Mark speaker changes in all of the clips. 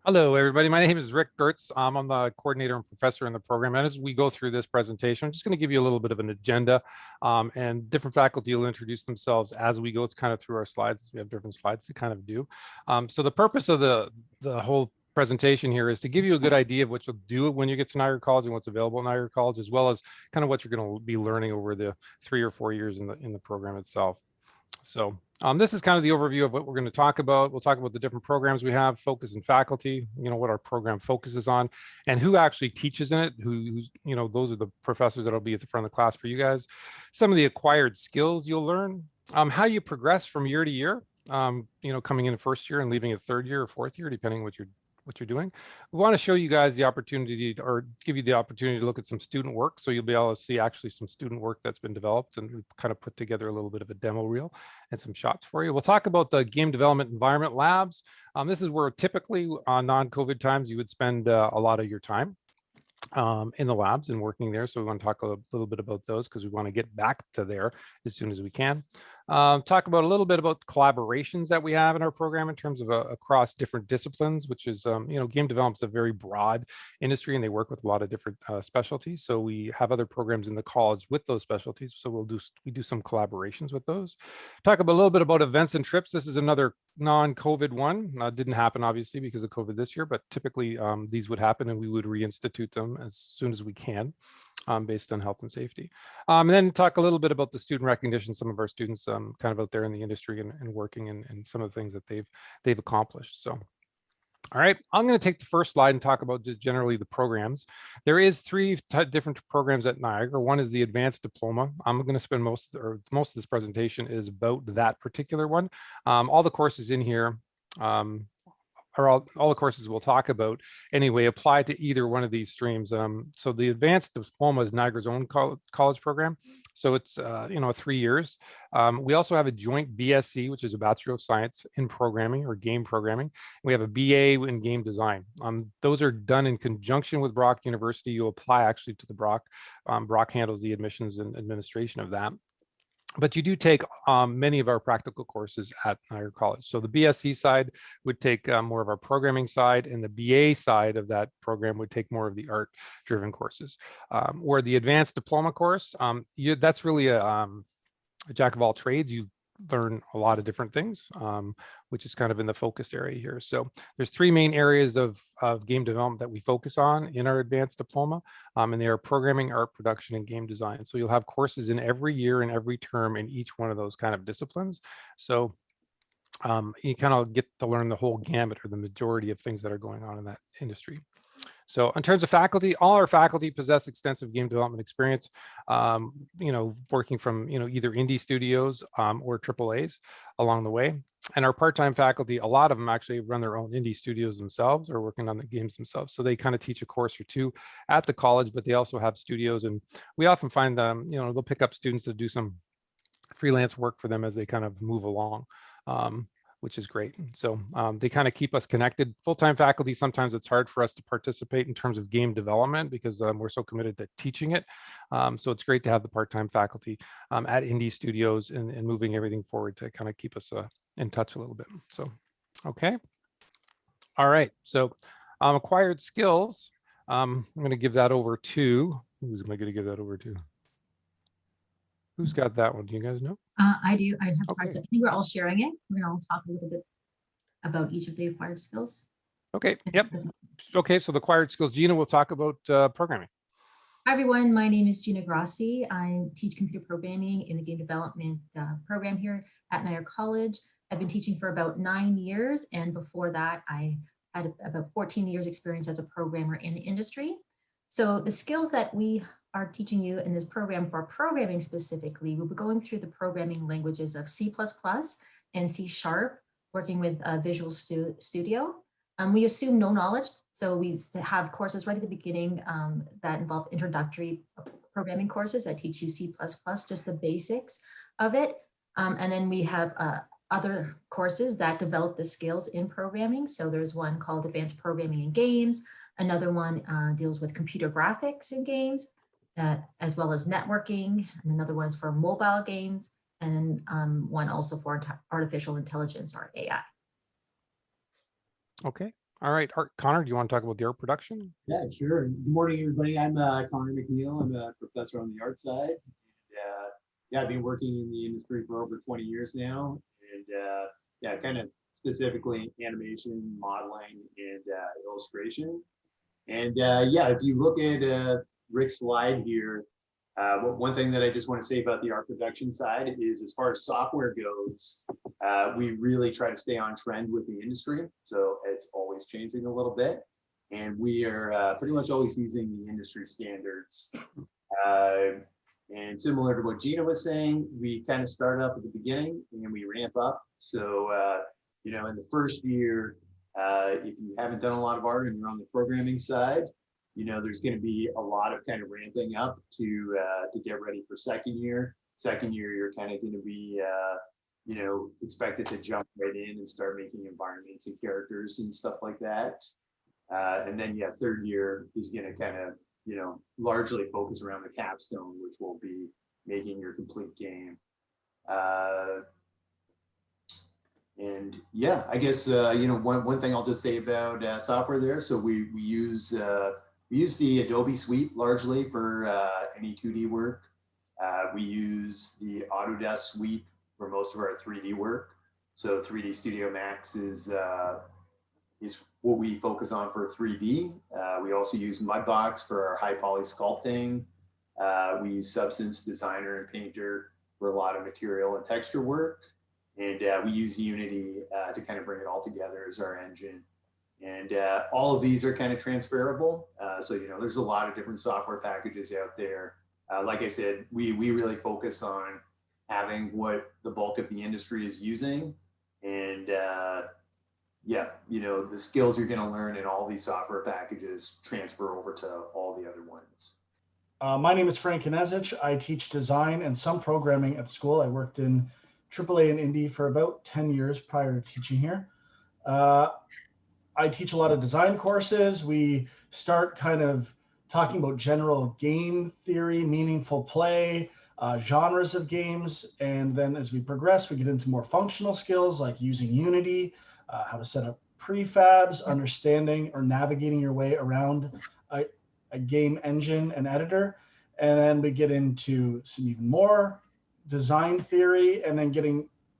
Speaker 1: Hello, everybody. My name is Rick Gertz. I'm the coordinator and professor in the program. And as we go through this presentation, I'm just going to give you a little bit of an agenda, and different faculty will introduce themselves as we go kind of through our slides. We have different slides to kind of do. So the purpose of the whole presentation here is to give you a good idea of what you'll do when you get to Niagara College and what's available at Niagara College, as well as kind of what you're going to be learning over the 3 or 4 years in the program itself. So this is kind of the overview of what we're going to talk about. We'll talk about the different programs we have, focus and faculty, what our program focuses on, and who actually teaches in it, who's, those are the professors that'll be at the front of the class for you guys. Some of the acquired skills you'll learn, how you progress from year to year, coming in first year and leaving a third year or fourth year, depending what you're doing. We want to show you guys the opportunity or give you the opportunity to look at some student work. So you'll be able to see actually some student work that's been developed, and we've kind of put together a little bit of a demo reel and some shots for you. We'll talk about the game development environment labs. This is where typically on non-COVID times, you would spend a lot of your time in the labs and working there. So we want to talk a little bit about those because we want to get back to there as soon as we can. Talk about a little bit about collaborations that we have in our program in terms of across different disciplines, which is, game development is a very broad industry and they work with a lot of different specialties. So we have other programs in the college with those specialties. So we do some collaborations with those. Talk about a little bit about events and trips. This is another non-COVID one. Didn't happen obviously because of COVID this year, but typically these would happen and we would reinstitute them as soon as we can. Based on health and safety. And then talk a little bit about the student recognition, some of our students kind of out there in the industry and working and some of the things that they've accomplished. So, all right, I'm going to take the first slide and talk about just generally the programs. There is 3 different programs at Niagara. One is the advanced diploma. I'm going to spend most of this presentation is about that particular one. All the courses in here, or all the courses we'll talk about anyway, apply to either one of these streams. So the advanced diploma is Niagara's own college program. So it's, 3 years. We also have a joint BSc, which is a Bachelor of Science in Programming or Game Programming. We have a BA in Game Design. Those are done in conjunction with Brock University. You apply actually to the Brock. Brock handles the admissions and administration of that. But you do take many of our practical courses at Niagara College. So the BSc side would take more of our programming side, and the BA side of that program would take more of the art-driven courses. Where the advanced diploma course, that's really a jack of all trades. You learn a lot of different things, which is kind of in the focus area here. So there's 3 main areas of game development that we focus on in our advanced diploma, and they are programming, art production, and game design. So you'll have courses in every year and every term in each one of those kind of disciplines. So you kind of get to learn the whole gamut or the majority of things that are going on in that industry. So in terms of faculty, all our faculty possess extensive game development experience, working from, either indie studios or AAAs along the way. And our part-time faculty, a lot of them actually run their own indie studios themselves or working on the games themselves. So they kind of teach a course or 2 at the college, but they also have studios. And we often find them, they'll pick up students that do some freelance work for them as they kind of move along. Which is great. So they kind of keep us connected. Full-time faculty, sometimes it's hard for us to participate in terms of game development because we're so committed to teaching it. So it's great to have the part-time faculty at indie studios and moving everything forward to kind of keep us in touch a little bit. So, okay. All right. So acquired skills. I'm going to give that over to, who's am I going to give that over to? Who's got that one? Do you guys know?
Speaker 2: I do. I have parts. I think we're all sharing it. We're going to all talk a little bit about each of the acquired skills.
Speaker 1: Okay. Yep. Okay. So the acquired skills, Gina will talk about programming.
Speaker 2: Hi, everyone. My name is Gina Grassi. I teach computer programming in the game development program here at Niagara College. I've been teaching for about 9 years. And before that, I had about 14 years experience as a programmer in the industry. So the skills that we are teaching you in this program for programming specifically, we'll be going through the programming languages of C++ and C#, working with Visual Studio. We assume no knowledge, so we have courses right at the beginning that involve introductory programming courses that teach you C++, just the basics of it. And then we have other courses that develop the skills in programming. So there's one called Advanced Programming in Games. Another one deals with computer graphics in games, as well as networking, and another one is for mobile games, and one also for artificial intelligence or AI.
Speaker 1: Okay, All right, Connor, do you want to talk about the art production?
Speaker 3: Yeah, sure. Good morning, everybody. I'm Connor McNeil. I'm a professor on the art side. Yeah, I've been working in the industry for over 20 years now. And yeah, kind of specifically animation, modeling, and illustration. And yeah, if you look at Rick's slide here, one thing that I just want to say about the art production side is as far as software goes, we really try to stay on trend with the industry. So it's always changing a little bit. And we are pretty much always using the industry standards. Uh, and similar to what Gina was saying, we kind of start up at the beginning and we ramp up. So, you know, in the first year, if you haven't done a lot of art and you're on the programming side, you know, there's going to be a lot of kind of ramping up to get ready for second year. Second year, you're kind of going to be, you know, expected to jump right in and start making environments and characters and stuff like that. And then, yeah, third year is going to kind of, you know, largely focus around the capstone, which will be making your complete game. And yeah, I guess, you know, one thing I'll just say about software there. So we use the Adobe suite largely for any 2D work. We use the Autodesk suite for most of our 3D work. So 3D Studio Max is what we focus on for 3D. We also use Mudbox for our high poly sculpting. We use Substance Designer and Painter for a lot of material and texture work. And we use Unity to kind of bring it all together as our engine. And all of these are kind of transferable. So, you know, there's a lot of different software packages out there. Like I said, we really focus on having what the bulk of the industry is using. And yeah, you know, the skills you're going to learn in all these software packages transfer over to all the other ones.
Speaker 4: My name is Frank Kinezich. I teach design and some programming at the school. I worked in AAA and Indie for about 10 years prior to teaching here. I teach a lot of design courses. We start kind of talking about general game theory, meaningful play, genres of games. And then as we progress, we get into more functional skills like using Unity, how to set up prefabs, understanding or navigating your way around a game engine and editor. And then we get into some even more design theory, and then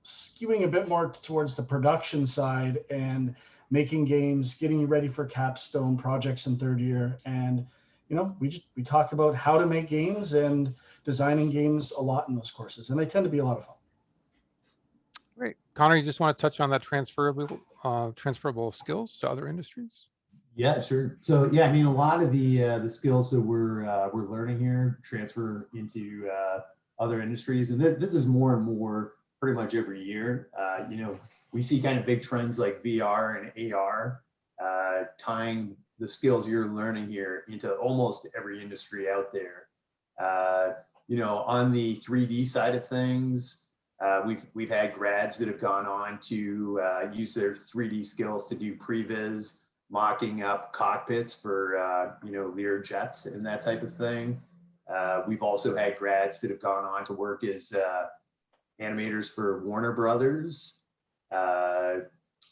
Speaker 4: skewing a bit more towards the production side and making games, getting you ready for capstone projects in third year. And, you know, we talk about how to make games and designing games a lot in those courses, and they tend to be a lot of fun.
Speaker 1: Great. Connor, you just want to touch on that transferable skills to other industries?
Speaker 3: Yeah, sure. So yeah, I mean, a lot of the skills that we're learning here transfer into other industries, and this is more and more pretty much every year. You know, we see kind of big trends like VR and AR tying the skills you're learning here into almost every industry out there. You know, on the 3D side of things, we've had grads that have gone on to use their 3D skills to do previs, mocking up cockpits for you know, Lear jets and that type of thing. We've also had grads that have gone on to work as animators for Warner Brothers.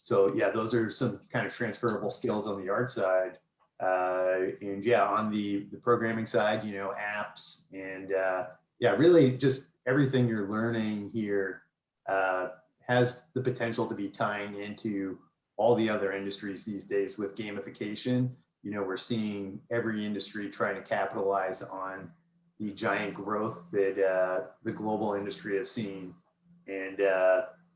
Speaker 3: So yeah, those are some kind of transferable skills on the art side. And yeah, on the programming side, you know, apps and yeah, really just everything you're learning here has the potential to be tying into all the other industries these days with gamification. You know, we're seeing every industry trying to capitalize on the giant growth that the global industry has seen. And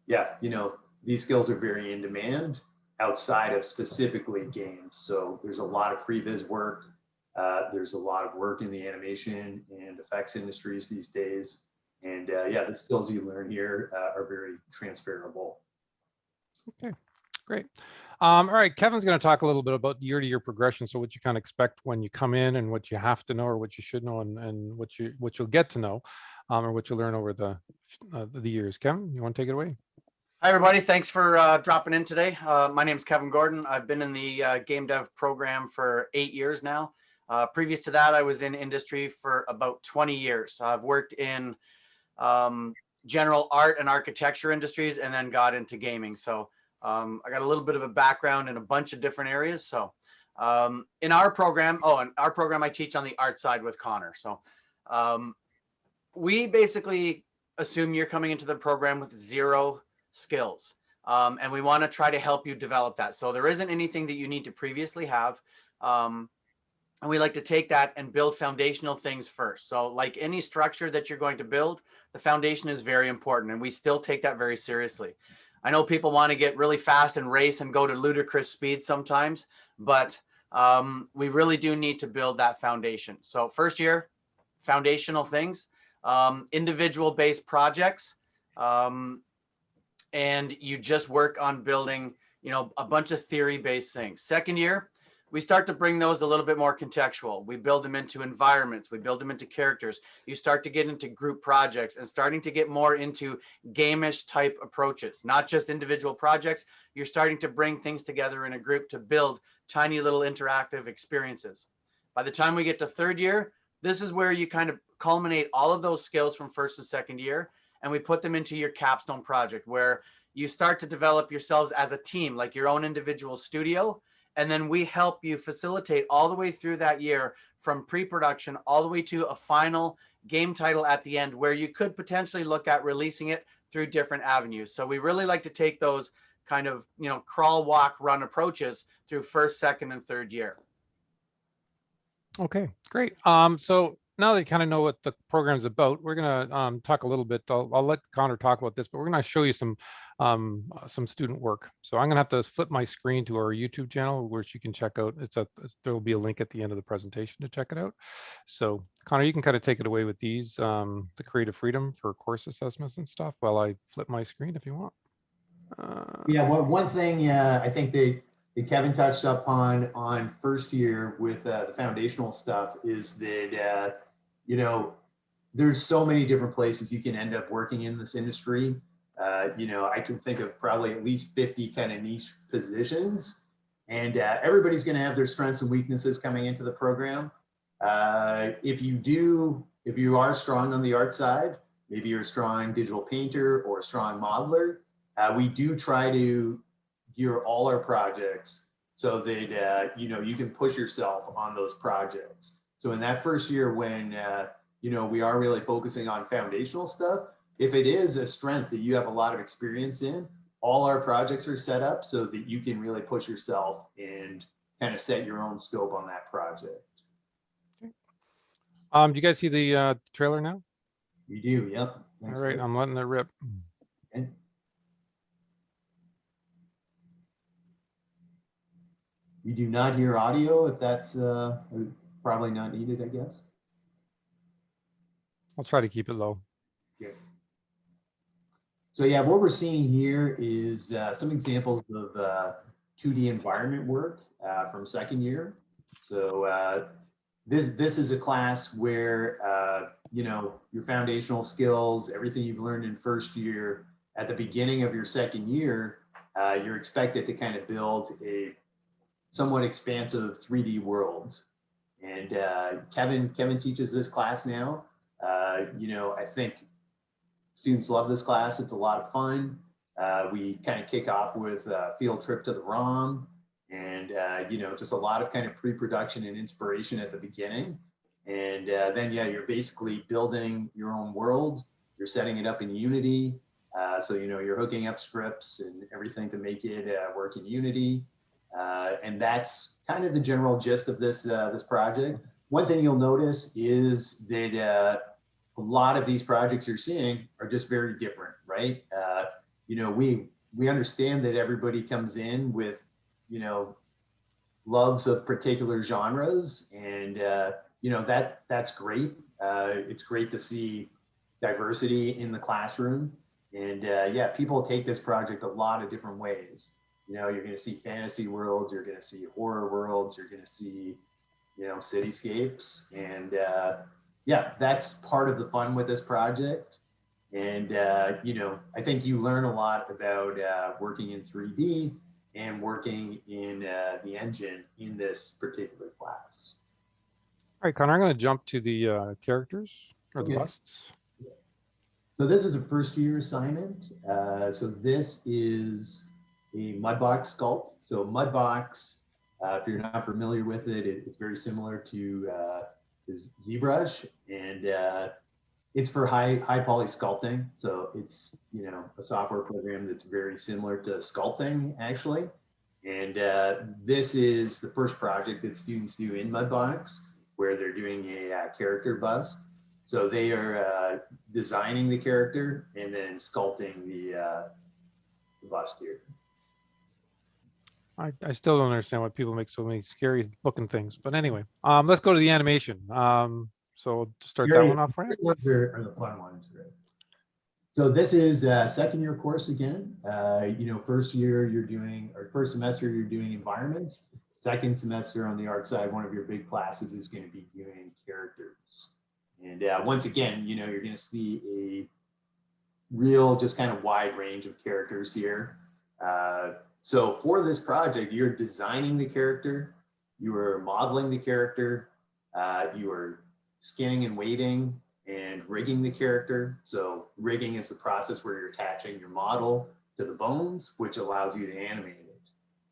Speaker 3: yeah, you know, these skills are very in demand outside of specifically games. So there's a lot of previs work. There's a lot of work in the animation and effects industries these days. And yeah, the skills you learn here are very transferable.
Speaker 1: Okay, great. All right, Kevin's going to talk a little bit about year-to-year progression. So what you kind of expect when you come in, and what you have to know, or what you should know, and what you'll get to know, or what you learn over the years. Kevin, you want to take it away?
Speaker 5: Hi, everybody. Thanks for dropping in today. My name is Kevin Gordon. I've been in the game dev program for 8 years now. Previous to that, I was in industry for about 20 years. I've worked in general art and architecture industries, and then got into gaming. So I got a little bit of a background in a bunch of different areas. So in our program, I teach on the art side with Connor. So we basically assume you're coming into the program with 0 skills. And we want to try to help you develop that. So there isn't anything that you need to previously have. And we like to take that and build foundational things first. So like any structure that you're going to build, the foundation is very important. And we still take that very seriously. I know people want to get really fast and race and go to ludicrous speed sometimes, but we really do need to build that foundation. So first year, foundational things, individual based projects, and you just work on building, a bunch of theory based things. Second year, we start to bring those a little bit more contextual. We build them into environments. We build them into characters. You start to get into group projects and starting to get more into game-ish type approaches, not just individual projects. You're starting to bring things together in a group to build tiny little interactive experiences. By the time we get to third year, this is where you kind of culminate all of those skills from first and second year, and we put them into your capstone project where you start to develop yourselves as a team, like your own individual studio. And then we help you facilitate all the way through that year from pre-production all the way to a final game title at the end where you could potentially look at releasing it through different avenues. So we really like to take those kind of, crawl, walk, run approaches through first, second, and third year.
Speaker 1: Okay, great. So now that you kind of know what the program's about, we're gonna talk a little bit. I'll let Connor talk about this, but we're gonna show you some student work. So I'm gonna have to flip my screen to our YouTube channel, which you can check out. There will be a link at the end of the presentation to check it out. So Connor, you can kind of take it away with these, the creative freedom for course assessments and stuff while I flip my screen if you want.
Speaker 3: Yeah, one thing I think that Kevin touched upon on first year with the foundational stuff is that, there's so many different places you can end up working in this industry. I can think of probably at least 50 kind of niche positions, and everybody's going to have their strengths and weaknesses coming into the program. If you are strong on the art side, maybe you're a strong digital painter or a strong modeler, we do try to gear all our projects so that you can push yourself on those projects. So in that first year when we are really focusing on foundational stuff, if it is a strength that you have a lot of experience in, all our projects are set up so that you can really push yourself and kind of set your own scope on that project.
Speaker 1: Do you guys see the trailer now?
Speaker 3: You do, yep.
Speaker 1: All right, I'm letting it rip.
Speaker 3: Okay. We do not hear audio if that's probably not needed, I guess.
Speaker 1: I'll try to keep it low.
Speaker 3: Good. So yeah, what we're seeing here is some examples of 2D environment work from second year. So this is a class where your foundational skills, everything you've learned in first year, at the beginning of your second year, you're expected to kind of build a somewhat expansive 3D world. And Kevin teaches this class now. I think students love this class. It's a lot of fun. We kind of kick off with a field trip to the ROM and, just a lot of kind of pre-production and inspiration at the beginning. And then, you're basically building your own world. You're setting it up in Unity. So, you're hooking up scripts and everything to make it work in Unity. And that's kind of the general gist of this project. One thing you'll notice is that a lot of these projects you're seeing are just very different, right? We understand that everybody comes in with, loves of particular genres, and that's great. It's great to see diversity in the classroom, and people take this project a lot of different ways. You're going to see fantasy worlds, you're going to see horror worlds, you're going to see, cityscapes, and that's part of the fun with this project. And I think you learn a lot about working in 3D and working in the engine in this particular class.
Speaker 1: All right, Connor, I'm going to jump to the characters or the
Speaker 3: Okay.
Speaker 1: busts.
Speaker 3: So this is a first year assignment. So this is a Mudbox sculpt. So Mudbox, if you're not familiar with it, it's very similar to ZBrush, and it's for high poly sculpting. So it's, you know, a software program that's very similar to sculpting actually. And this is the first project that students do in Mudbox, where they're doing a character bust. So they are designing the character and then sculpting the bust here.
Speaker 1: I still don't understand why people make so many scary looking things, but anyway, let's go to the animation. So to start that one off, right?
Speaker 3: Are the fun ones, right? So this is a second year course again. You know, first year you're doing, or first semester you're doing environments. Second semester on the art side, one of your big classes is going to be doing characters. And once again, you know, you're going to see a real, just kind of wide range of characters here. So for this project, you're designing the character, you are modeling the character, you are skinning and weighting and rigging the character. So rigging is the process where you're attaching your model to the bones, which allows you to animate it.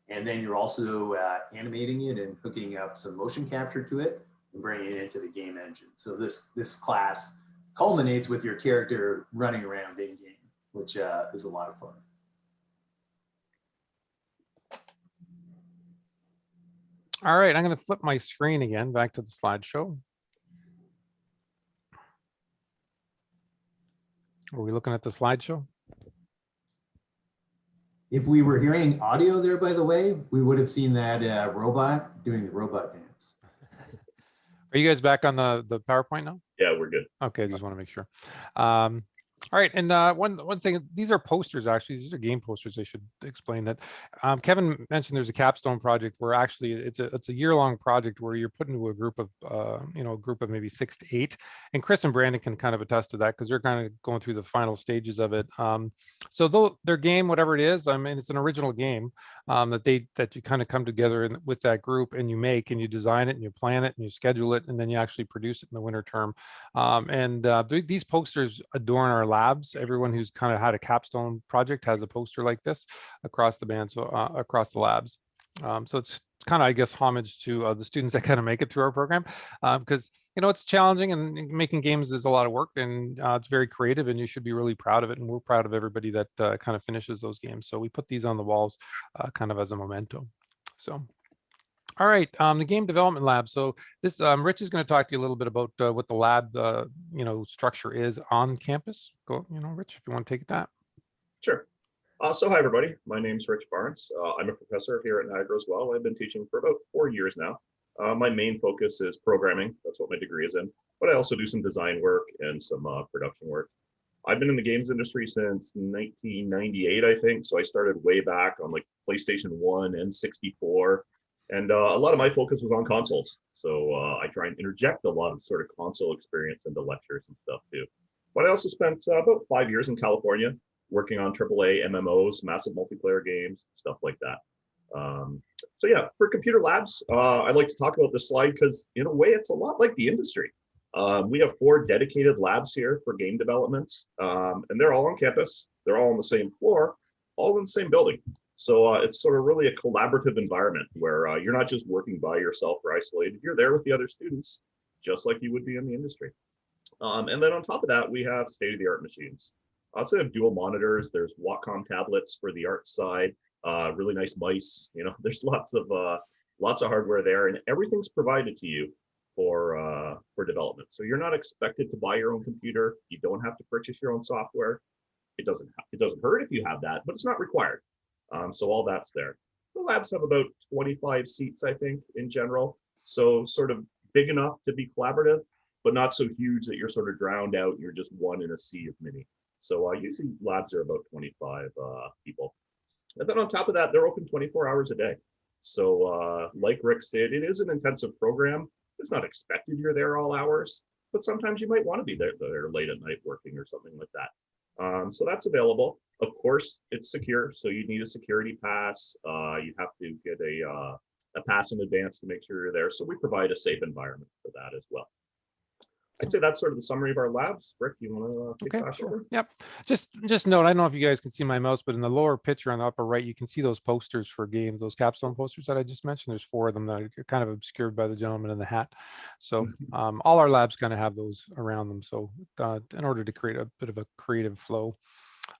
Speaker 3: And then you're also animating it and hooking up some motion capture to it and bringing it into the game engine. So this class culminates with your character running around in game, which is a lot of fun.
Speaker 1: All right, I'm going to flip my screen again back to the slideshow. Are we looking at the slideshow?
Speaker 3: If we were hearing audio there, by the way, we would have seen that robot doing the robot dance.
Speaker 1: Are you guys back on the PowerPoint now?
Speaker 6: Yeah, we're good.
Speaker 1: Okay, I just want to make sure. All right, and one thing, these are posters actually. These are game posters. I should explain that. Kevin mentioned there's a capstone project where actually it's a year-long project where you're put into a group of a group of maybe 6 to 8, and Chris and Brandon can kind of attest to that because they're kind of going through the final stages of it. So though their game, whatever it is, I mean, it's an original game that you kind of come together with that group and you make and you design it and you plan it and you schedule it and then you actually produce it in the winter term. These posters adorn our labs. Everyone who's kind of had a capstone project has a poster like this across the band, so across the labs. So it's kind of, I guess, homage to the students that kind of make it through our program, because it's challenging and making games is a lot of work, and it's very creative, and you should be really proud of it. And we're proud of everybody that kind of finishes those games. So we put these on the walls kind of as a memento. So. All right, the game development lab. So this, Rich is going to talk to you a little bit about what the lab, structure is on campus. Go, Rich, if you want to take that.
Speaker 6: Sure. So hi, everybody. My name's Rich Barnes. I'm a professor here at Niagara as well. I've been teaching for about 4 years now. My main focus is programming. That's what my degree is in. But I also do some design work and some production work. I've been in the games industry since 1998, I think. So I started way back on like PlayStation 1 and 64. And a lot of my focus was on consoles. So I try and interject a lot of sort of console experience into lectures and stuff too. But I also spent about 5 years in California working on AAA MMOs, massive multiplayer games, stuff like that. So yeah, for computer labs, I'd like to talk about this slide because in a way, it's a lot like the industry. We have 4 dedicated labs here for game developments, and they're all on campus. They're all on the same floor, all in the same building. So it's sort of really a collaborative environment where you're not just working by yourself or isolated. You're there with the other students, just like you would be in the industry. And then on top of that, we have state-of-the-art machines. So we have dual monitors. There's Wacom tablets for the art side. Really nice mice. There's lots of hardware there, and everything's provided to you for development. So you're not expected to buy your own computer. You don't have to purchase your own software. It doesn't hurt if you have that, but it's not required. So all that's there. The labs have about 25 seats, I think, in general. So sort of big enough to be collaborative, but not so huge that you're sort of drowned out. You're just one in a sea of many. So usually labs are about 25 people. And then on top of that, they're open 24 hours a day. So like Rick said, it is an intensive program. It's not expected you're there all hours, but sometimes you might want to be there late at night working or something like that. So that's available. Of course, it's secure, so you need a security pass. You have to get a pass in advance to make sure you're there. So we provide a safe environment for that as well. I'd say that's sort of the summary of our labs. Rick, you want to take
Speaker 1: Okay,
Speaker 6: back
Speaker 1: sure.
Speaker 6: over?
Speaker 1: Yep. Just note, I don't know if you guys can see my mouse, but in the lower picture on the upper right, you can see those posters for games, those capstone posters that I just mentioned. There's 4 of them that are kind of obscured by the gentleman in the hat. So all our labs kind of have those around them. So in order to create a bit of a creative flow.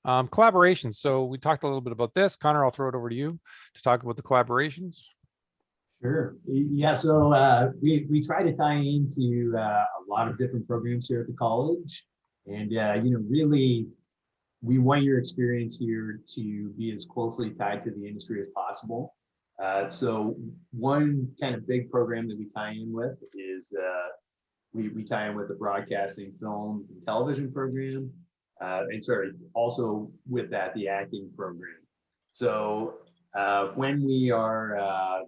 Speaker 1: Collaborations. So we talked a little bit about this. Connor, I'll throw it over to you to talk about the collaborations.
Speaker 3: Sure. Yeah. So we try to tie into a lot of different programs here at the college, and really, we want your experience here to be as closely tied to the industry as possible. So one kind of big program that we tie in with is we tie in with the broadcasting, film, and television program, and sorry, also with that the acting program. So when we are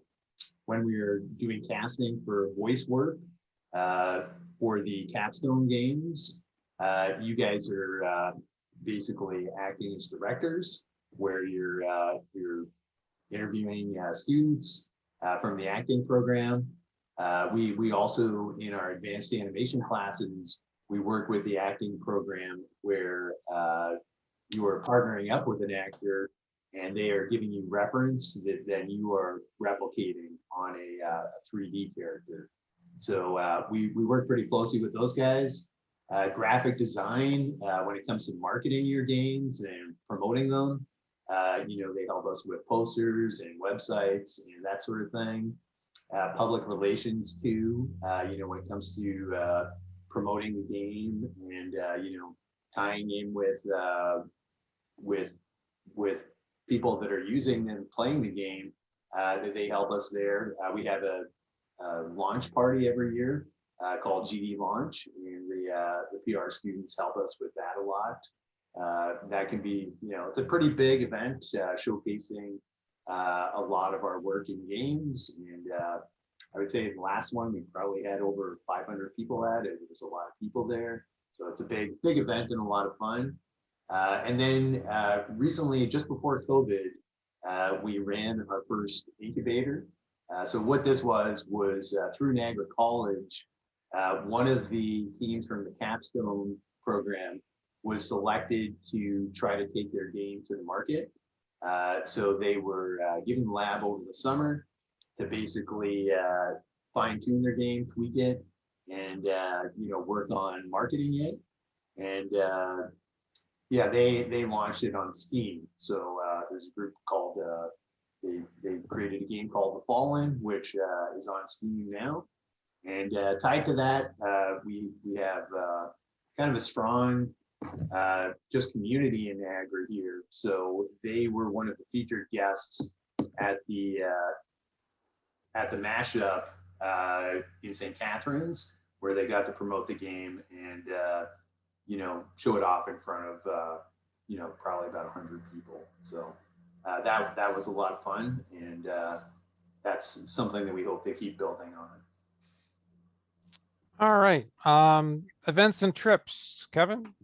Speaker 3: doing casting for voice work for the capstone games, you guys are basically acting as directors, where you're interviewing students from the acting program. We also, in our advanced animation classes, we work with the acting program where you are partnering up with an actor and they are giving you reference that then you are replicating on a 3D character. So we work pretty closely with those guys. Graphic design, when it comes to marketing your games and promoting them, they help us with posters and websites and that sort of thing. Public relations too, when it comes to promoting the game and tying in with people that are using and playing the game, that they help us there. We have a launch party every year called GD Launch, and the PR students help us with that a lot. That can be, it's a pretty big event showcasing a lot of our work in games. And I would say the last one, we probably had over 500 people at it. There was a lot of people there. So it's a big event and a lot of fun. And then recently, just before COVID, we ran our first incubator. So what this was through Niagara College, one of the teams from the capstone program was selected to try to take their game to the market. So they were given the lab over the summer to basically fine tune their game, tweak it, and work on marketing it. And yeah, they launched it on Steam. So there's a group called they created a game called The Fallen, which is on Steam now. And tied to that, we have kind of a strong just community in Niagara here. So they were one of the featured guests at the mashup in St. Catharines, where they got to promote the game and show it off in front of probably about 100 people. So that was a lot of fun, and that's something that we hope to keep building on.
Speaker 1: All right. Events and trips, Kevin.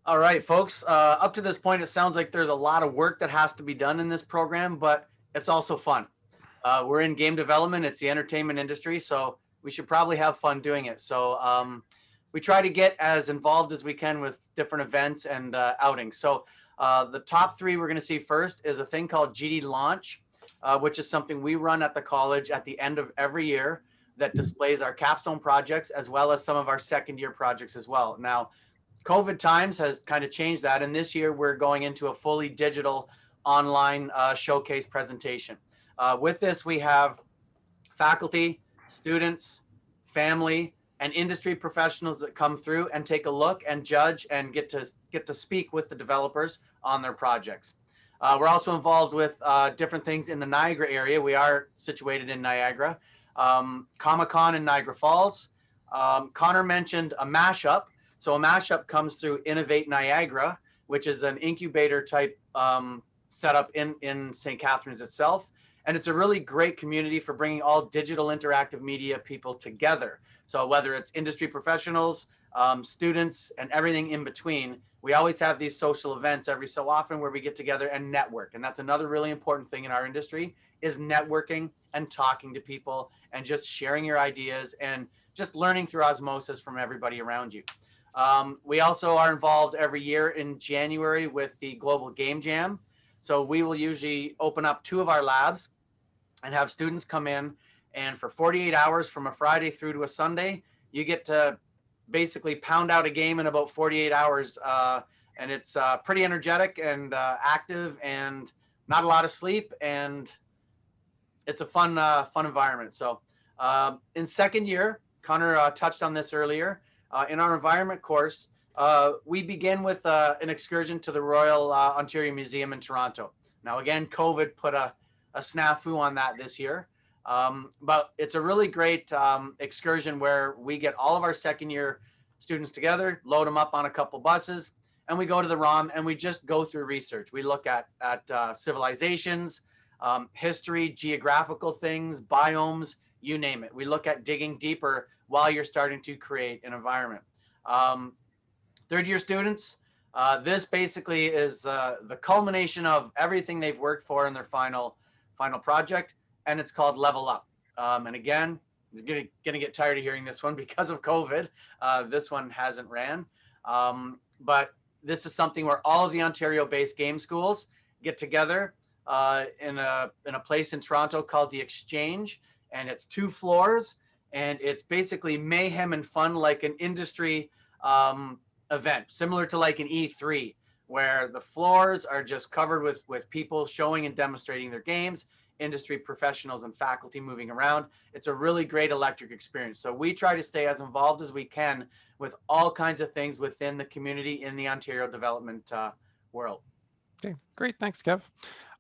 Speaker 5: All right, folks. Up to this point, it sounds like there's a lot of work that has to be done in this program, but it's also fun. We're in game development. It's the entertainment industry, so we should probably have fun doing it. So we try to get as involved as we can with different events and outings. So the top 3 we're going to see first is a thing called GD Launch, which is something we run at the college at the end of every year that displays our capstone projects as well as some of our second year projects as well. Now, COVID times has kind of changed that. And this year we're going into a fully digital online showcase presentation. With this, we have faculty, students, family, and industry professionals that come through and take a look and judge and get to speak with the developers on their projects. We're also involved with different things in the Niagara area. We are situated in Niagara. Comic-Con in Niagara Falls. Connor mentioned a mashup. So a mashup comes through Innovate Niagara, which is an incubator type setup in St. Catharines itself. And it's a really great community for bringing all digital interactive media people together. So whether it's industry professionals, students, and everything in between, we always have these social events every so often where we get together and network. And that's another really important thing in our industry is networking and talking to people and just sharing your ideas and just learning through osmosis from everybody around you. We also are involved every year in January with the Global Game Jam. So we will usually open up 2 of our labs and have students come in, and for 48 hours from a Friday through to a Sunday, you get to basically pound out a game in about 48 hours. And it's pretty energetic and active and not a lot of sleep. And it's a fun environment. So in second year, Connor touched on this earlier, in our environment course, we begin with an excursion to the Royal Ontario Museum in Toronto. Now, again, COVID put a snafu on that this year. But it's a really great excursion where we get all of our second year students together, load them up on a couple buses, and we go to the ROM and we just go through research. We look at civilizations, history, geographical things, biomes, you name it. We look at digging deeper while you're starting to create an environment. Third year students, this basically is the culmination of everything they've worked for in their final project, and it's called Level Up. And again, you're gonna get tired of hearing this one because of COVID. This one hasn't ran, but this is something where all of the Ontario-based game schools get together in a place in Toronto called the Exchange, and it's 2 floors, and it's basically mayhem and fun like an industry event, similar to like an E3, where the floors are just covered with people showing and demonstrating their games, industry professionals and faculty moving around. It's a really great electric experience. So we try to stay as involved as we can with all kinds of things within the community in the Ontario development world.
Speaker 1: Okay, great. Thanks, Kev.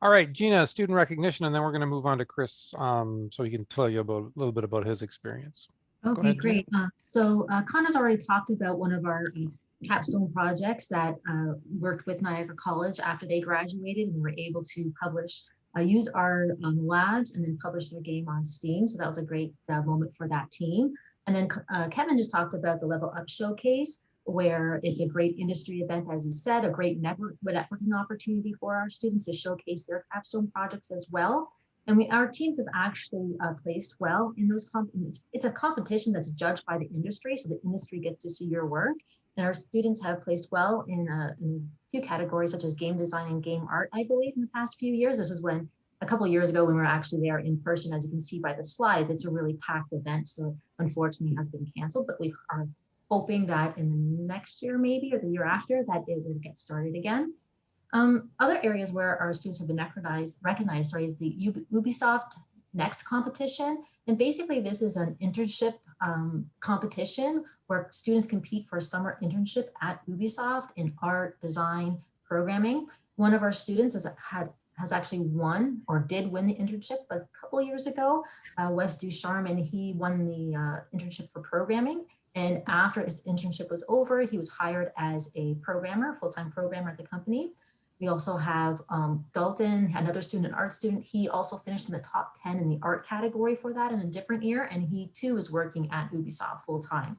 Speaker 1: All right, Gina, student recognition, and then we're going to move on to Chris so he can tell you about a little bit about his experience.
Speaker 2: Okay,
Speaker 1: ahead,
Speaker 2: great. Connor's already talked about one of our capstone projects that worked with Niagara College after they graduated and were able to publish, use our labs and then publish their game on Steam. So that was a great moment for that team. And then Kevin just talked about the Level Up Showcase, where it's a great industry event, as he said, a great networking opportunity for our students to showcase their capstone projects as well. And our teams have actually placed well in those competitions. It's a competition that's judged by the industry, so the industry gets to see your work. And our students have placed well in a few categories, such as game design and game art, I believe, in the past few years. This is when, a couple of years ago, when we were actually there in person, as you can see by the slides, it's a really packed event. So unfortunately, it has been canceled, but we are hoping that in the next year, maybe, or the year after, that it will get started again. Other areas where our students have been recognized is the Ubisoft Next competition. And basically this is an internship competition where students compete for a summer internship at Ubisoft in art, design, programming. One of our students has actually won or did win the internship a couple of years ago, Wes Ducharme, and he won the internship for programming. And after his internship was over, he was hired as a programmer, full-time programmer at the company. We also have Dalton, another student, an art student. He also finished in the top 10 in the art category for that in a different year. And he too is working at Ubisoft full-time.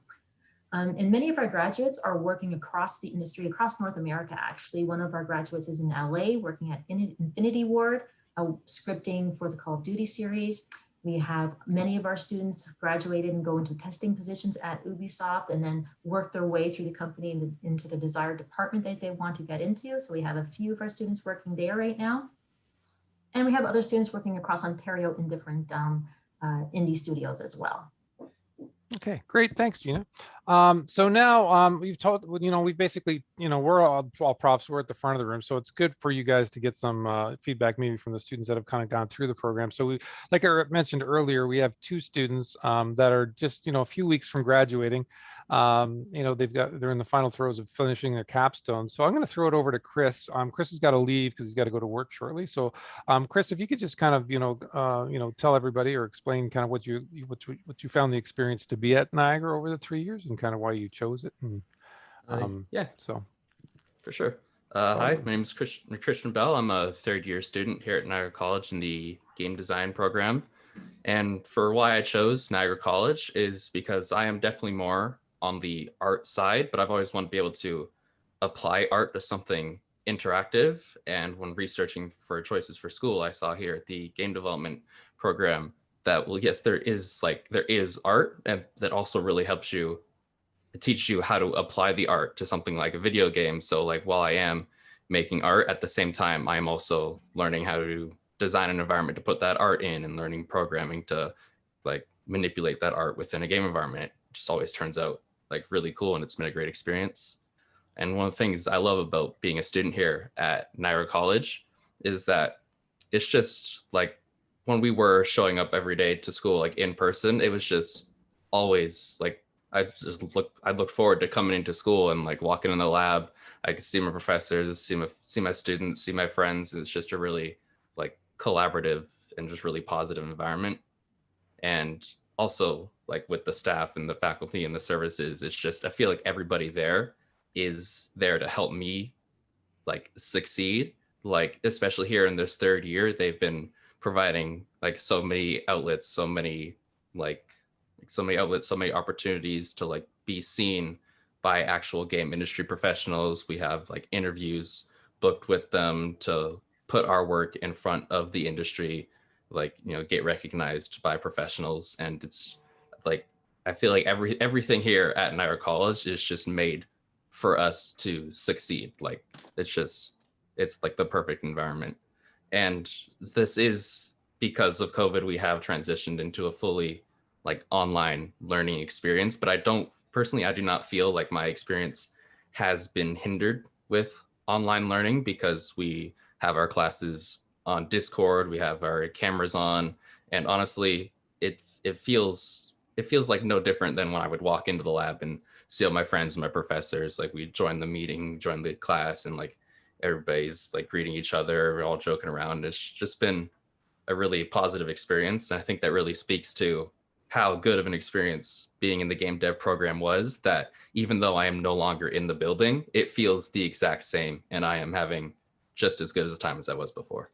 Speaker 2: And many of our graduates are working across the industry, across North America, actually. One of our graduates is in LA, working at Infinity Ward, scripting for the Call of Duty series. We have many of our students graduated and go into testing positions at Ubisoft and then work their way through the company and into the desired department that they want to get into. So we have a few of our students working there right now. And we have other students working across Ontario in different indie studios as well.
Speaker 1: Okay, great. Thanks, Gina. So now we've talked, we basically, we're all profs, we're at the front of the room. So it's good for you guys to get some feedback maybe from the students that have kind of gone through the program. So we, like I mentioned earlier, we have 2 students that are just, a few weeks from graduating. They're in the final throes of finishing their capstone. So I'm going to throw it over to Chris. Chris has got to leave because he's got to go to work shortly. So Chris, if you could just kind of, tell everybody or explain kind of what you found the experience to be at Niagara over the 3 years and kind of why you chose it. And,
Speaker 7: yeah,
Speaker 1: so
Speaker 7: for sure. Hi, my name is Christian Bell. I'm a 3rd-year student here at Niagara College in the game design program. And for why I chose Niagara College is because I am definitely more on the art side, but I've always wanted to be able to apply art to something interactive. And when researching for choices for school, I saw here at the game development program that, well, yes, there is art, and that also really helps you, it teaches you how to apply the art to something like a video game. So like while I am making art, at the same time, I'm also learning how to design an environment to put that art in, and learning programming to like manipulate that art within a game environment. It just always turns out like really cool, and it's been a great experience. And one of the things I love about being a student here at Niagara College is that it's just like when we were showing up every day to school, like in person, it was just always like I looked forward to coming into school and like walking in the lab. I could see my professors, see my students, see my friends. It's just a really like collaborative and just really positive environment. And also like with the staff and the faculty and the services, it's just I feel like everybody there is there to help me like succeed. Like especially here in this third year, they've been providing like so many outlets, like so many outlets, so many opportunities to like be seen by actual game industry professionals. We have like interviews booked with them to put our work in front of the industry, like, you know, get recognized by professionals. And it's like I feel like everything here at Niagara College is just made for us to succeed. Like it's like the perfect environment. And this is because of COVID, we have transitioned into a fully like online learning experience. But I do not feel like my experience has been hindered with online learning, because we have our classes on Discord, we have our cameras on, and honestly, it feels like no different than when I would walk into the lab and see all my friends and my professors. Like we join the meeting, join the class, and like everybody's like greeting each other, we're all joking around. It's just been a really positive experience. And I think that really speaks to how good of an experience being in the game dev program was, that even though I am no longer in the building, it feels the exact same, and I am having just as good as a time as I was before.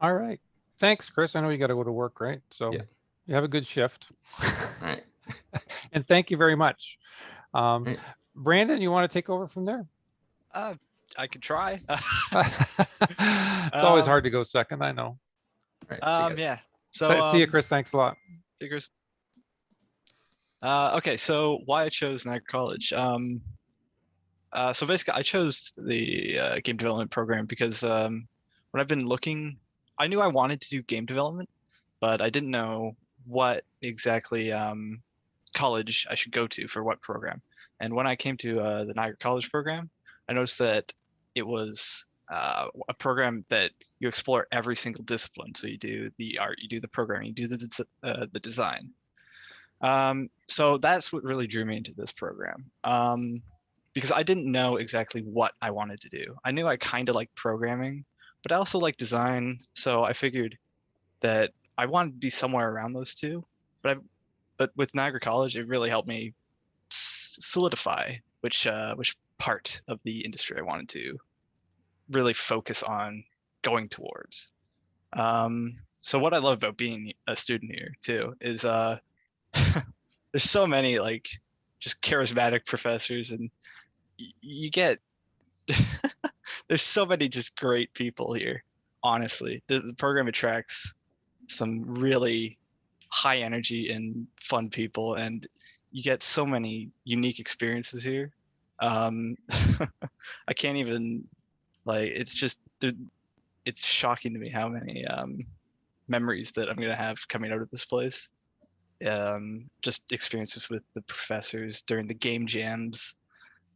Speaker 1: All right. Thanks, Chris. I know you got to go to work, right? So
Speaker 7: Yeah.
Speaker 1: you have a good shift.
Speaker 7: All right.
Speaker 1: And thank you very much.
Speaker 7: Right.
Speaker 1: Brandon, you want to take over from there?
Speaker 8: I could try.
Speaker 1: It's always hard to go second, I know.
Speaker 7: All right. See you guys.
Speaker 8: Yeah. So
Speaker 1: See you, Chris. Thanks a lot.
Speaker 8: Figures. Okay, so why I chose Niagara College. So basically, I chose the game development program because when I've been looking, I knew I wanted to do game development, but I didn't know what exactly college I should go to for what program. And when I came to the Niagara College program, I noticed that it was a program that you explore every single discipline. So you do the art, you do the programming, you do the design. So that's what really drew me into this program. Because I didn't know exactly what I wanted to do. I knew I kind of liked programming, but I also like design. So I figured that I wanted to be somewhere around those two. But with Niagara College, it really helped me solidify which part of the industry I wanted to really focus on going towards. So what I love about being a student here too is there's so many like just charismatic professors, and you get there's so many just great people here. Honestly, the program attracts some really high energy and fun people, and you get so many unique experiences here. I can't even like, it's just it's shocking to me how many memories that I'm gonna have coming out of this place. Just experiences with the professors during the game jams,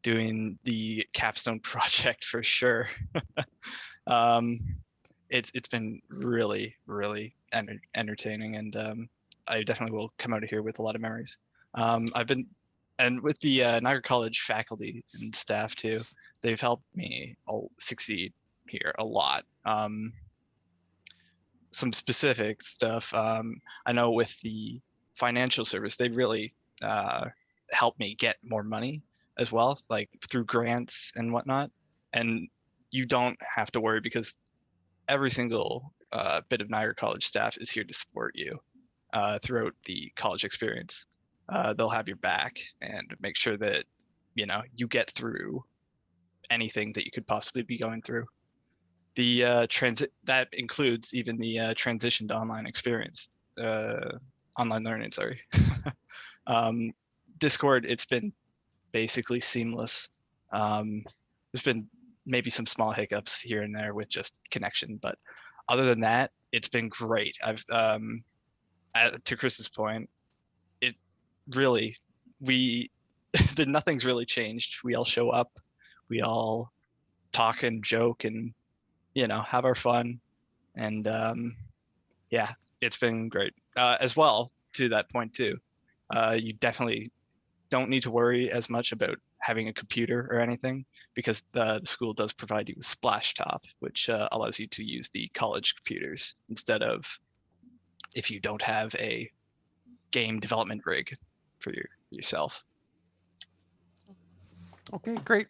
Speaker 8: doing the capstone project for sure. It's been really entertaining, and I definitely will come out of here with a lot of memories. And with the Niagara College faculty and staff too, they've helped me succeed here a lot. Some specific stuff. I know with the financial service, they really helped me get more money as well, like through grants and whatnot. And you don't have to worry because every single bit of Niagara College staff is here to support you throughout the college experience. They'll have your back and make sure that you get through anything that you could possibly be going through. the transit that includes even the transition to online experience, online learning. Sorry. Discord, it's been basically seamless. There's been maybe some small hiccups here and there with just connection, but other than that, it's been great. To Chris's point, it really, nothing's really changed. We all show up, we all talk and joke and, have our fun. And yeah, it's been great. As well, to that point too, you definitely don't need to worry as much about having a computer or anything, because the school does provide you with Splashtop, which allows you to use the college computers instead of if you don't have a game development rig for yourself.
Speaker 1: Okay, great.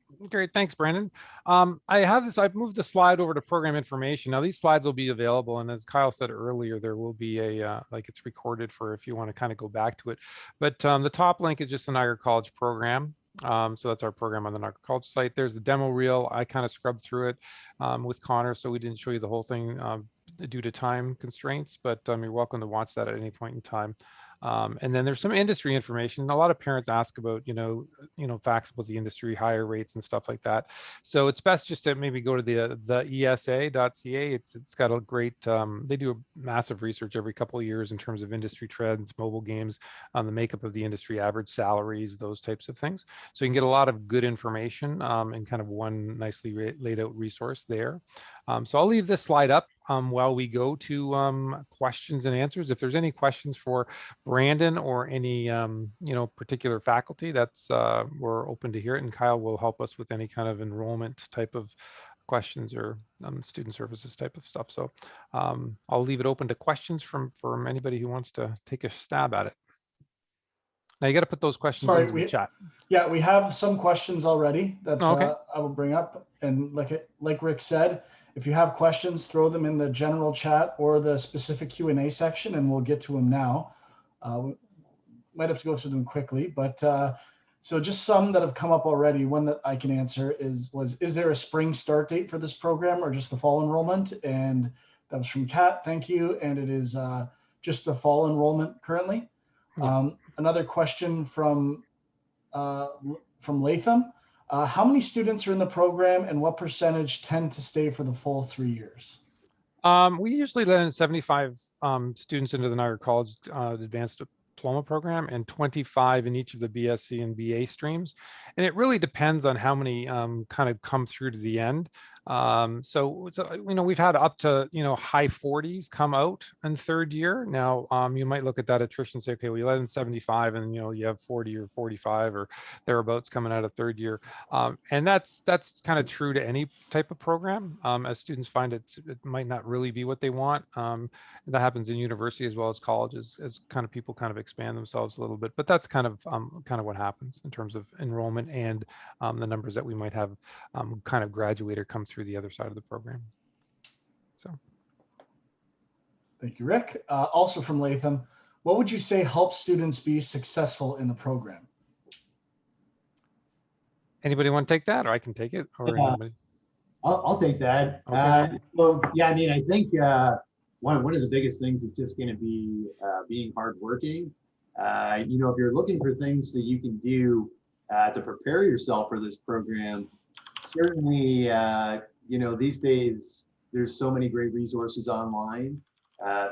Speaker 1: Thanks, Brandon. I've moved the slide over to program information. Now these slides will be available. And as Kyle said earlier, there will be like it's recorded for if you want to kind of go back to it. But the top link is just the Niagara College program. So that's our program on the Niagara College site. There's the demo reel. I kind of scrubbed through it with Connor, so we didn't show you the whole thing due to time constraints, but you're welcome to watch that at any point in time. And then there's some industry information. A lot of parents ask about, facts about the industry, hire rates and stuff like that. So it's best just to maybe go to the esa.ca. It's got a great, they do a massive research every couple of years in terms of industry trends, mobile games, on the makeup of the industry, average salaries, those types of things. So you can get a lot of good information in kind of one nicely laid out resource there. So I'll leave this slide up while we go to questions and answers. If there's any questions for Brandon or any particular faculty, that's we're open to hear it, and Kyle will help us with any kind of enrollment type of questions or student services type of stuff. So I'll leave it open to questions from anybody who wants to take a stab at it. Now you got to put those questions in the chat.
Speaker 4: Yeah, we have some questions already that
Speaker 1: Okay.
Speaker 4: I will bring up. And like Rick said, if you have questions, throw them in the general chat or the specific Q&A section, and we'll get to them now. We might have to go through them quickly, but so just some that have come up already. One that I can answer is there a spring start date for this program or just the fall enrollment? And that was from Kat, thank you. And it is just the fall enrollment currently. Yeah. Another question from Latham. How many students are in the program and what percentage tend to stay for the full 3 years?
Speaker 1: We usually let in 75 students into the Niagara College advanced diploma program and 25 in each of the BSc and BA streams. And it really depends on how many kind of come through to the end. So we've had up to, high 40s come out in third year. Now, you might look at that attrition and say, okay, well, you let in 75 and, you have 40 or 45 or thereabouts coming out of third year. And that's kind of true to any type of program. As students find it might not really be what they want. That happens in university as well as colleges, as kind of people kind of expand themselves a little bit, but that's kind of what happens in terms of enrollment and the numbers that we might have kind of graduate or come through the other side of the program. So
Speaker 4: thank you, Rick. Also from Latham, what would you say helps students be successful in the program?
Speaker 1: Anybody want to take that, or I can take it, or anybody?
Speaker 3: I'll take that.
Speaker 1: Okay.
Speaker 3: Well, yeah, I mean, I think one of the biggest things is just going to be being hardworking. If you're looking for things that you can do to prepare yourself for this program, certainly, these days, there's so many great resources online.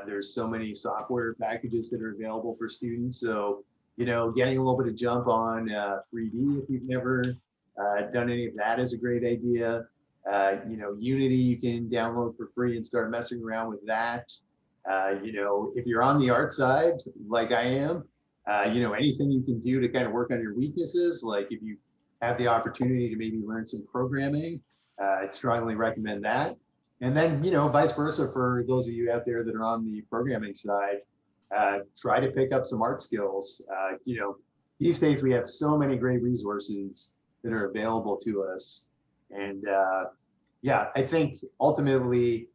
Speaker 3: There's so many software packages that are available for students. So, getting a little bit of jump on 3D if you've never done any of that is a great idea. Unity you can download for free and start messing around with that. If you're on the art side, like I am, anything you can do to kind of work on your weaknesses, like if you have the opportunity to maybe learn some programming, I'd strongly recommend that. And then, vice versa for those of you out there that are on the programming side, try to pick up some art skills. These days we have so many great resources that are available to us. And I think ultimately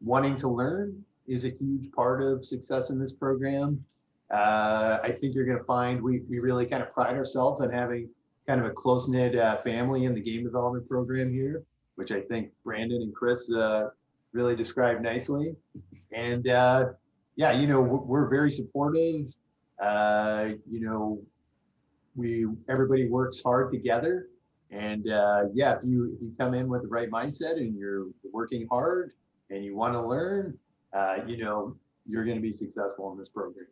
Speaker 3: wanting to learn is a huge part of success in this program. I think you're going to find we really kind of pride ourselves on having kind of a close-knit family in the game development program here. which I think Brandon and Chris really described nicely. And yeah, you know, we're very supportive. You know, everybody works hard together. And yeah, if you come in with the right mindset and you're working hard and you want to learn, you know, you're going to be successful in this program.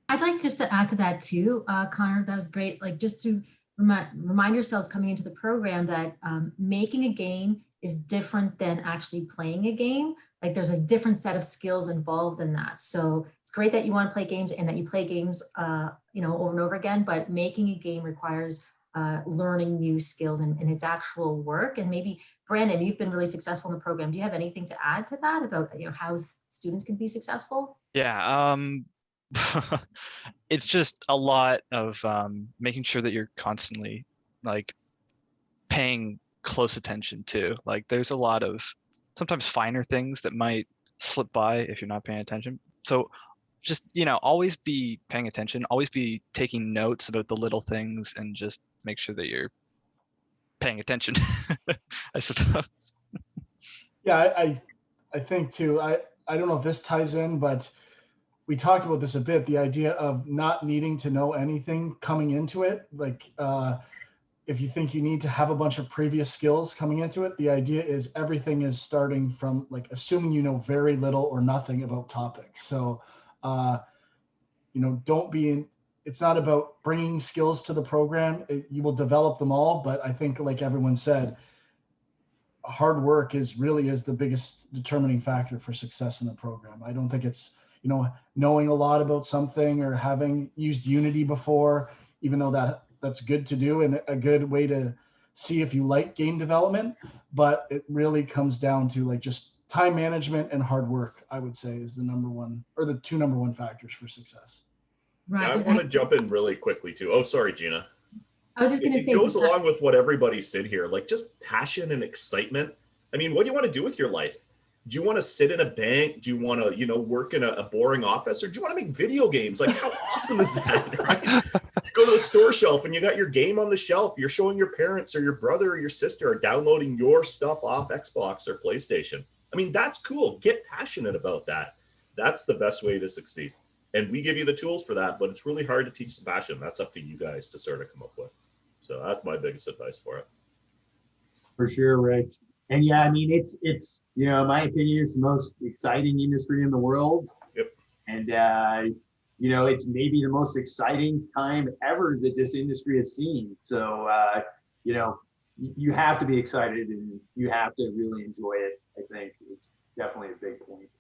Speaker 2: I'd like just to add to that too, Connor, that was great. Like just to remind yourselves coming into the program that making a game is different than actually playing a game. Like there's a different set of skills involved in that. So it's great that you want to play games and that you play games, you know, over and over again, but making a game requires learning new skills and its actual work. And maybe Brandon, you've been really successful in the program. Do you have anything to add to that about, you know, how students can be successful?
Speaker 8: Yeah, it's just a lot of making sure that you're constantly like paying close attention to. Like there's a lot of sometimes finer things that might slip by if you're not paying attention. So just, you know, always be paying attention, always be taking notes about the little things, and just make sure that you're paying attention, I suppose.
Speaker 4: Yeah, I think too, I don't know if this ties in, but we talked about this a bit, the idea of not needing to know anything coming into it. Like if you think you need to have a bunch of previous skills coming into it, the idea is everything is starting from like assuming you know very little or nothing about topics. So, you know, don't be in, it's not about bringing skills to the program. You will develop them all, but I think like everyone said, hard work really is the biggest determining factor for success in the program. I don't think it's, you know, knowing a lot about something or having used Unity before, even though that's good to do and a good way to see if you like game development, but it really comes down to like just time management and hard work, I would say, is the number one, or the two number one factors for success.
Speaker 2: Right.
Speaker 6: Yeah, I want to jump in really quickly too. Oh, sorry, Gina.
Speaker 2: I was just going to say
Speaker 6: it goes along with what everybody said here, like just passion and excitement. I mean, what do you want to do with your life? Do you want to sit in a bank? Do you want to, you know, work in a boring office, or do you want to make video games? Like, how awesome is that, right? You go to the store shelf and you got your game on the shelf. You're showing your parents or your brother or your sister are downloading your stuff off Xbox or PlayStation. I mean, that's cool. Get passionate about that. That's the best way to succeed. And we give you the tools for that, but it's really hard to teach the passion. That's up to you guys to sort of come up with. So that's my biggest advice for it.
Speaker 3: For sure, Rich. And yeah, I mean, it's you know, in my opinion, it's the most exciting industry in the world.
Speaker 6: Yep.
Speaker 3: And you know, it's maybe the most exciting time ever that this industry has seen. So you know, you have to be excited and you have to really enjoy it. I think it's definitely a big point.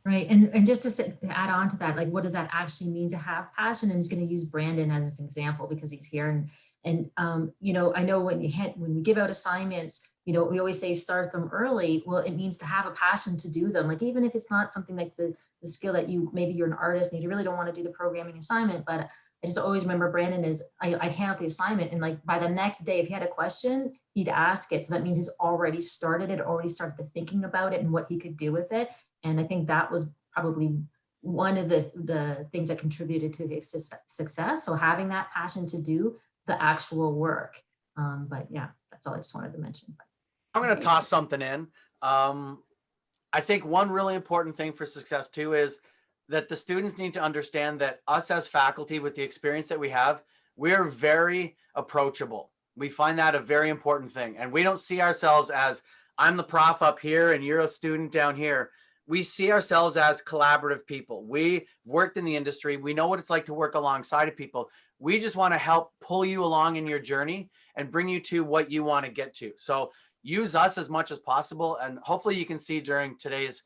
Speaker 2: Right. And just to add on to that, like, what does that actually mean to have passion? I'm just going to use Brandon as an example because he's here. And you know, I know when we give out assignments, you know, we always say start them early. Well, it means to have a passion to do them. Like, even if it's not something like the skill that maybe you're an artist and you really don't want to do the programming assignment, but I just always remember Brandon I'd hand out the assignment, and like by the next day, if he had a question, he'd ask it. So that means he's already started thinking about it and what he could do with it. And I think that was probably one of the things that contributed to his success. So having that passion to do the actual work. But yeah, that's all I just wanted to mention.
Speaker 5: I'm going to toss something in. I think one really important thing for success too is that the students need to understand that us as faculty, with the experience that we have, we're very approachable. We find that a very important thing. And we don't see ourselves as, I'm the prof up here and you're a student down here. We see ourselves as collaborative people. We've worked in the industry. We know what it's like to work alongside of people. We just want to help pull you along in your journey and bring you to what you want to get to. So use us as much as possible. And hopefully you can see during today's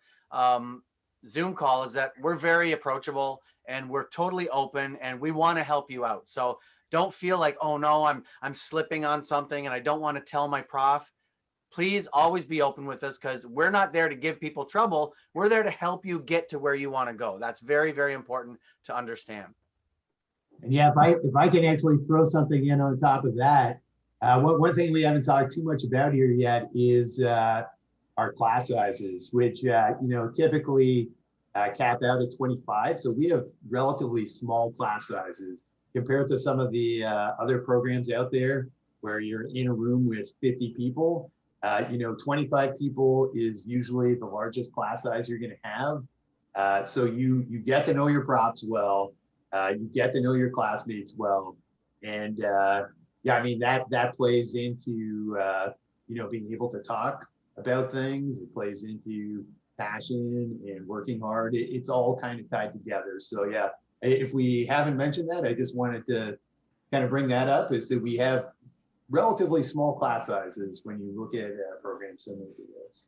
Speaker 5: Zoom call is that we're very approachable and we're totally open and we want to help you out. So don't feel like, oh no, I'm slipping on something and I don't want to tell my prof. Please always be open with us, because we're not there to give people trouble. We're there to help you get to where you want to go. That's very, very important to understand.
Speaker 3: And yeah, if I can actually throw something in on top of that, one thing we haven't talked too much about here yet is our class sizes, which you know, typically cap out at 25. So we have relatively small class sizes compared to some of the other programs out there where you're in a room with 50 people. 25 people is usually the largest class size you're going to have. So you get to know your props well, you get to know your classmates well, and yeah, I mean that plays into being able to talk about things. It plays into passion and working hard. It's all kind of tied together. So yeah, if we haven't mentioned that, I just wanted to kind of bring that up, is that we have relatively small class sizes when you look at programs similar to this.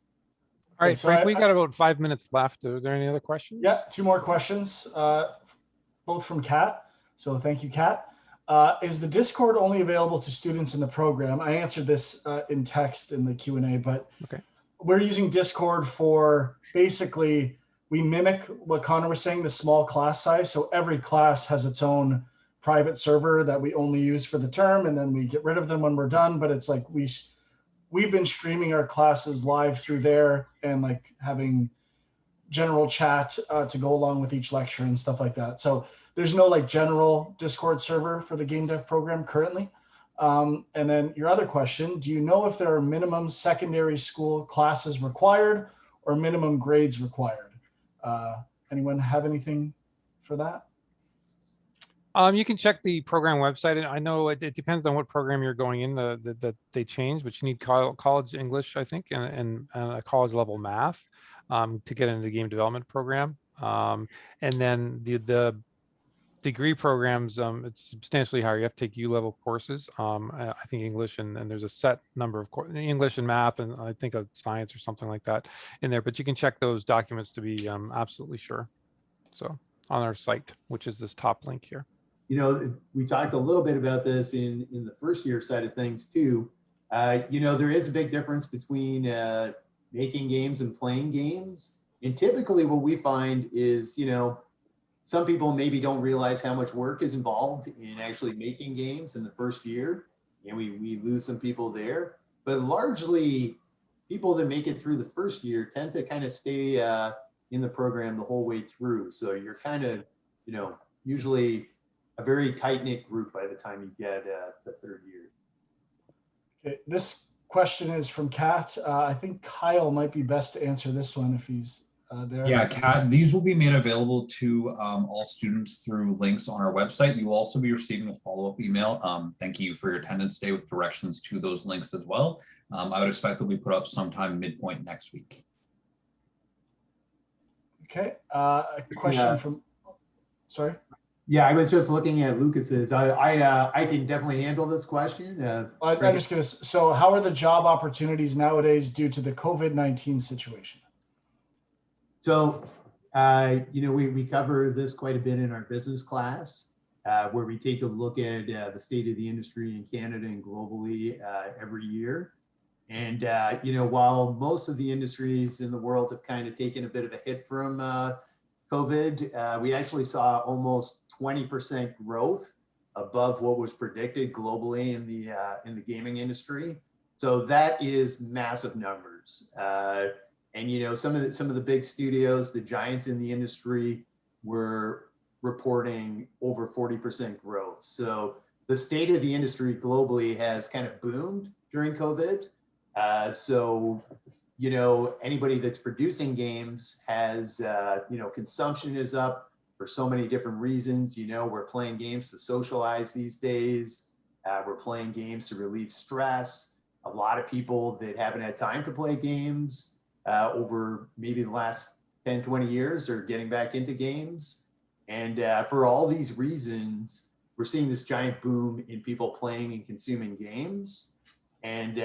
Speaker 1: All right,
Speaker 4: so
Speaker 1: Frank, we got about 5 minutes left. Are there any other questions?
Speaker 4: Yeah, two more questions, both from Kat. So thank you, Kat. Is the Discord only available to students in the program? I answered this in text in the Q&A, but
Speaker 1: okay.
Speaker 4: We're using Discord for basically, we mimic what Connor was saying, the small class size. So every class has its own private server that we only use for the term, and then we get rid of them when we're done. But it's like we've been streaming our classes live through there and like having general chat to go along with each lecture and stuff like that. So there's no like general Discord server for the game dev program currently. And then your other question, do you know if there are minimum secondary school classes required or minimum grades required? Anyone have anything for that?
Speaker 1: You can check the program website, and I know it depends on what program you're going in that they change, but you need college English, I think, and a college level math to get into the game development program. And then the degree programs, it's substantially higher. You have to take U-level courses. I think English, and there's a set number of English and math, and I think of science or something like that in there. But you can check those documents to be absolutely sure. So on our site, which is this top link here.
Speaker 3: We talked a little bit about this in the first year side of things too. There is a big difference between making games and playing games. And typically what we find is, some people maybe don't realize how much work is involved in actually making games in the first year. And we lose some people there. But largely, people that make it through the first year tend to kind of stay in the program the whole way through. So you're kind of, usually a very tight-knit group by the time you get the third year.
Speaker 4: Okay, this question is from Kat. I think Kyle might be best to answer this one if he's there.
Speaker 9: Yeah, Kat, these will be made available to all students through links on our website. You will also be receiving a follow-up email. Thank you for your attendance today with directions to those links as well. I would expect they'll be put up sometime midpoint next week.
Speaker 4: Okay, a question from, sorry.
Speaker 3: Yeah, I was just looking at Lucas's. I can definitely handle this question.
Speaker 4: I'm just gonna. So, how are the job opportunities nowadays due to the COVID-19 situation?
Speaker 3: So, we cover this quite a bit in our business class, where we take a look at the state of the industry in Canada and globally every year. And while most of the industries in the world have kind of taken a bit of a hit from COVID, we actually saw almost 20% growth above what was predicted globally in the gaming industry. So that is massive numbers. And some of the big studios, the giants in the industry, were reporting over 40% growth. So the state of the industry globally has kind of boomed during COVID. So anybody that's producing games has, consumption is up for so many different reasons. We're playing games to socialize these days. We're playing games to relieve stress. A lot of people that haven't had time to play games over maybe the last 10, 20 years are getting back into games. And for all these reasons, we're seeing this giant boom in people playing and consuming games. And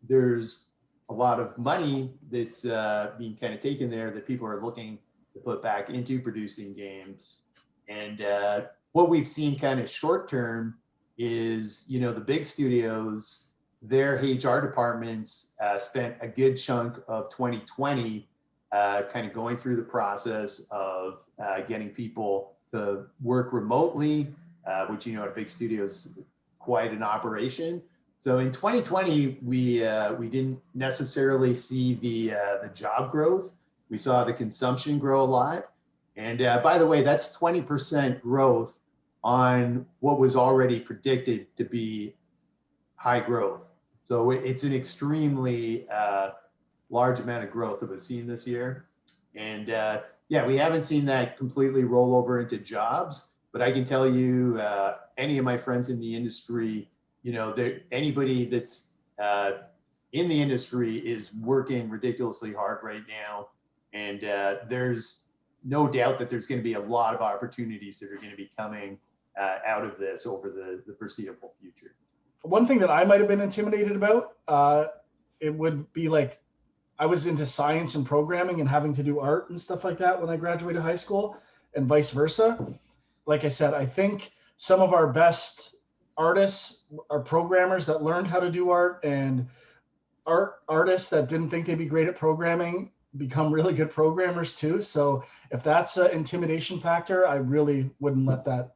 Speaker 3: there's a lot of money that's being kind of taken there that people are looking to put back into producing games. And what we've seen kind of short term is, the big studios, their HR departments spent a good chunk of 2020 kind of going through the process of getting people to work remotely, which, at big studios, quite an operation. So in 2020, we didn't necessarily see the job growth. We saw the consumption grow a lot. And by the way, that's 20% growth on what was already predicted to be high growth.
Speaker 10: So it's an extremely large amount of growth that we've seen this year. And yeah, we haven't seen that completely roll over into jobs, but I can tell you, any of my friends in the industry, you know, anybody that's in the industry is working ridiculously hard right now. And there's no doubt that there's going to be a lot of opportunities that are going to be coming out of this over the foreseeable future.
Speaker 4: One thing that I might have been intimidated about, it would be like, I was into science and programming and having to do art and stuff like that when I graduated high school, and vice versa. Like I said, I think some of our best artists are programmers that learned how to do art, and artists that didn't think they'd be great at programming become really good programmers too. So if that's an intimidation factor, I really wouldn't let that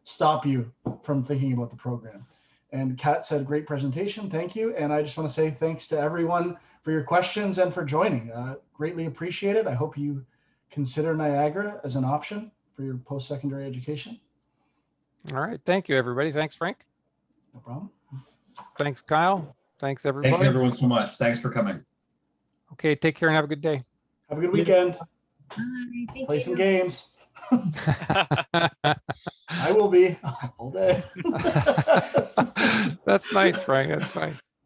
Speaker 4: stop you from thinking about the program. And Kat said, great presentation, thank you. And I just want to say thanks to everyone for your questions and for joining. Greatly appreciate it. I hope you consider Niagara as an option for your post-secondary education.
Speaker 1: All right. Thank you, everybody. Thanks, Frank.
Speaker 4: No problem.
Speaker 1: Thanks, Kyle. Thanks, everybody.
Speaker 9: Thank you, everyone, so much. Thanks for coming.
Speaker 1: Okay. Take care and have a good day.
Speaker 4: Have a good weekend.
Speaker 2: Bye. Thank
Speaker 4: Play
Speaker 2: you.
Speaker 4: some games. I will be all day.
Speaker 1: That's nice, Frank. That's nice.